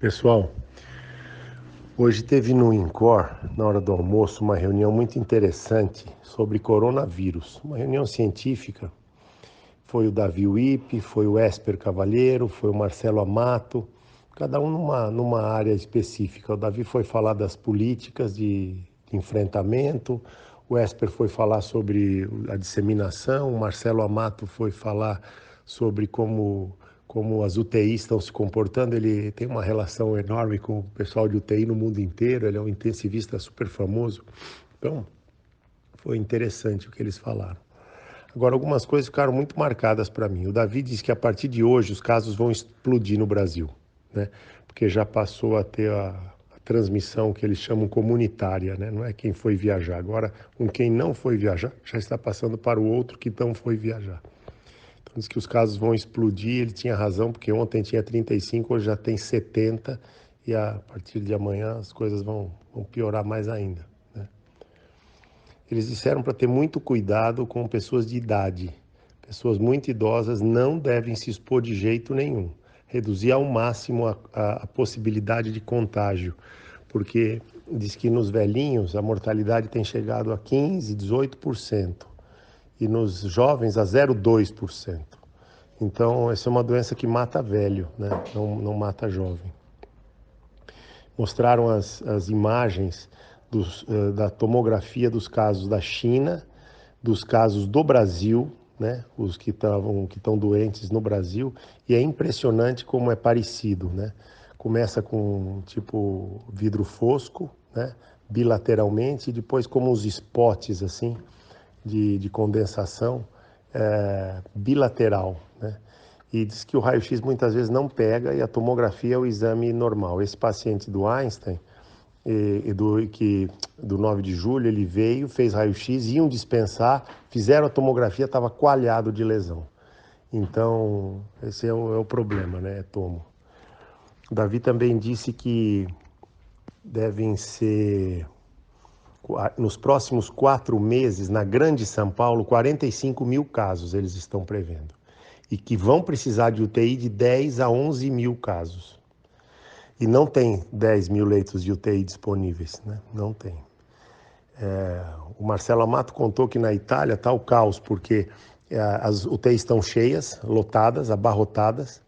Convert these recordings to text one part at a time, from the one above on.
Pessoal, hoje teve no INCOR, na hora do almoço, uma reunião muito interessante sobre coronavírus. Uma reunião científica. Foi o Davi Wippe, foi o Esper Cavalheiro, foi o Marcelo Amato, cada um numa área específica. O Davi foi falar das políticas de enfrentamento, o Esper foi falar sobre a disseminação, o Marcelo Amato foi falar sobre como as UTIs estão se comportando. Ele tem uma relação enorme com o pessoal de UTI no mundo inteiro, ele é um intensivista super famoso. Então, foi interessante o que eles falaram. Agora, algumas coisas ficaram muito marcadas para mim. O Davi disse que a partir de hoje os casos vão explodir no Brasil, né? Porque já passou a ter a transmissão que eles chamam comunitária, né? Não é quem foi viajar. Agora, quem não foi viajar já está passando para o outro que não foi viajar. Então, diz que os casos vão explodir. Ele tinha razão, porque ontem tinha 35, hoje já tem 70, e a partir de amanhã as coisas vão piorar mais ainda. Eles disseram para ter muito cuidado com pessoas de idade. Pessoas muito idosas não devem se expor de jeito nenhum. Reduzir ao máximo a possibilidade de contágio, porque diz que nos velhinhos a mortalidade tem chegado a 15%, 18%, e nos jovens a 0,2%. Então, essa é uma doença que mata velho, né? Não mata jovem. Mostraram as imagens da tomografia dos casos da China, dos casos do Brasil, né? Os que estão doentes no Brasil, e é impressionante como é parecido, né? Começa com tipo vidro fosco, né? Bilateralmente, e depois como uns spots assim de condensação bilateral, né? E diz que o raio-x muitas vezes não pega e a tomografia é o exame normal. Esse paciente do Einstein, do 9 de julho, ele veio, fez raio-x, iam dispensar, fizeram a tomografia, estava coalhado de lesão. Então, esse é o problema, né? É tomo. O Davi também disse que devem ser, nos próximos 4 meses, na Grande São Paulo, 45 mil casos eles estão prevendo. E que vão precisar de UTI de 10 a 11 mil casos. E não tem 10 mil leitos de UTI disponíveis, né? Não tem. O Marcelo Amato contou que na Itália está o caos, porque as UTIs estão cheias, lotadas, abarrotadas,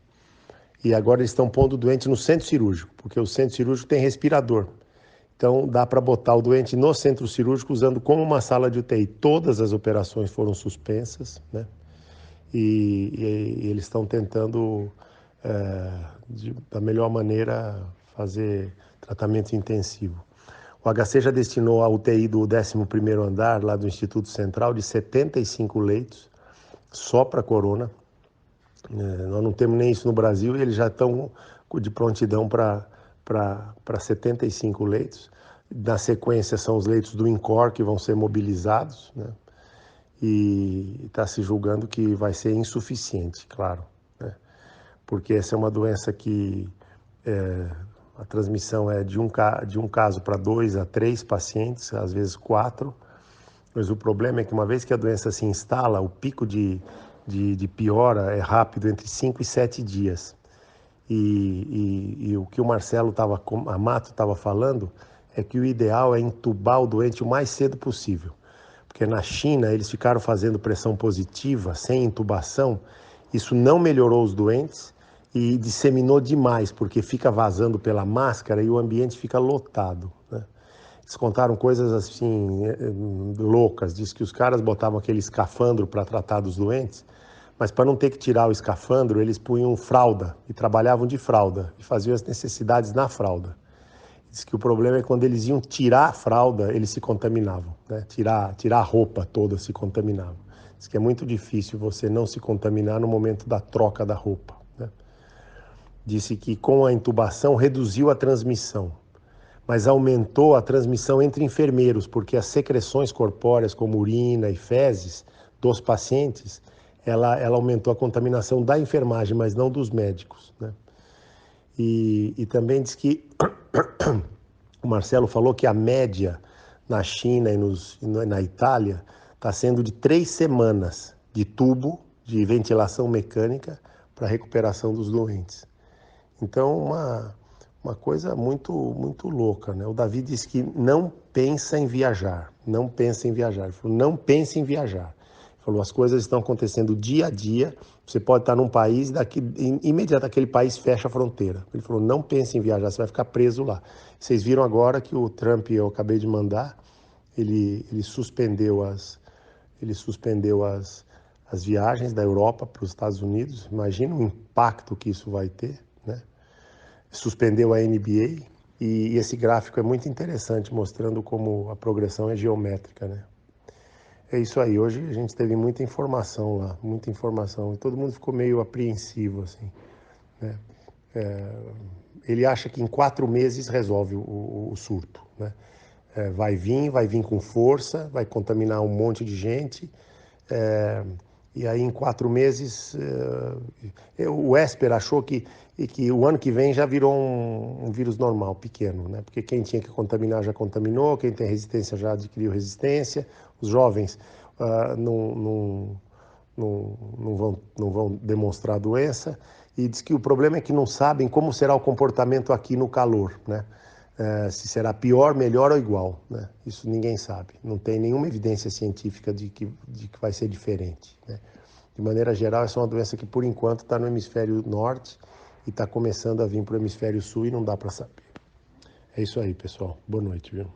e agora eles estão pondo o doente no centro cirúrgico, porque o centro cirúrgico tem respirador. Então dá para botar o doente no centro cirúrgico usando como uma sala de UTI. Todas as operações foram suspensas, né? E eles estão tentando, da melhor maneira, fazer tratamento intensivo. O HC já destinou a UTI do 11º andar, lá do Instituto Central, de 75 leitos, só para corona. Nós não temos nem isso no Brasil e eles já estão de prontidão para 75 leitos. Na sequência são os leitos do INCOR que vão ser mobilizados, né? E está se julgando que vai ser insuficiente, claro, né? Porque essa é uma doença que a transmissão é de um caso para 2 a 3 pacientes, às vezes 4, mas o problema é que uma vez que a doença se instala, o pico de piora é rápido, entre 5 e 7 dias. E o que o Marcelo Amato estava falando é que o ideal é entubar o doente o mais cedo possível. Porque na China eles ficaram fazendo pressão positiva, sem intubação, isso não melhorou os doentes e disseminou demais, porque fica vazando pela máscara e o ambiente fica lotado, né? Eles contaram coisas assim loucas, diz que os caras botavam aquele escafandro para tratar dos doentes, mas para não ter que tirar o escafandro, eles punham fralda e trabalhavam de fralda e faziam as necessidades na fralda. Diz que o problema é quando eles iam tirar a fralda, eles se contaminavam, né? Tirar a roupa toda, se contaminavam. Diz que é muito difícil você não se contaminar no momento da troca da roupa, né? Disse que com a intubação reduziu a transmissão, mas aumentou a transmissão entre enfermeiros, porque as secreções corpóreas, como urina e fezes dos pacientes, ela aumentou a contaminação da enfermagem, mas não dos médicos, né? E também diz que o Marcelo falou que a média na China e na Itália está sendo de 3 semanas de tubo de ventilação mecânica para recuperação dos doentes. Então, uma coisa muito louca, né? O Davi disse que não pensa em viajar, não pensa em viajar. Ele falou, não pense em viajar. Ele falou, as coisas estão acontecendo dia a dia, você pode estar num país, daqui, imediatamente aquele país fecha a fronteira. Ele falou, não pense em viajar, você vai ficar preso lá. Vocês viram agora que o Trump, eu acabei de mandar, ele suspendeu as viagens da Europa para os Estados Unidos. Imagina o impacto que isso vai ter, né? Suspendeu a NBA e esse gráfico é muito interessante, mostrando como a progressão é geométrica, né? É isso aí, hoje a gente teve muita informação lá, muita informação, e todo mundo ficou meio apreensivo, assim, né? Ele acha que em 4 meses resolve o surto, né? Vai vir com força, vai contaminar um monte de gente, e aí em 4 meses o Esper achou que o ano que vem já virou um vírus normal, pequeno, né? Porque quem tinha que contaminar já contaminou, quem tem resistência já adquiriu resistência, os jovens não vão demonstrar doença, e diz que o problema é que não sabem como será o comportamento aqui no calor, né? Se será pior, melhor ou igual, né? Isso ninguém sabe. Não tem nenhuma evidência científica de que vai ser diferente, né? De maneira geral, essa é uma doença que, por enquanto, está no hemisfério norte e está começando a vir para o hemisfério sul e não dá para saber. É isso aí, pessoal. Boa noite, viu?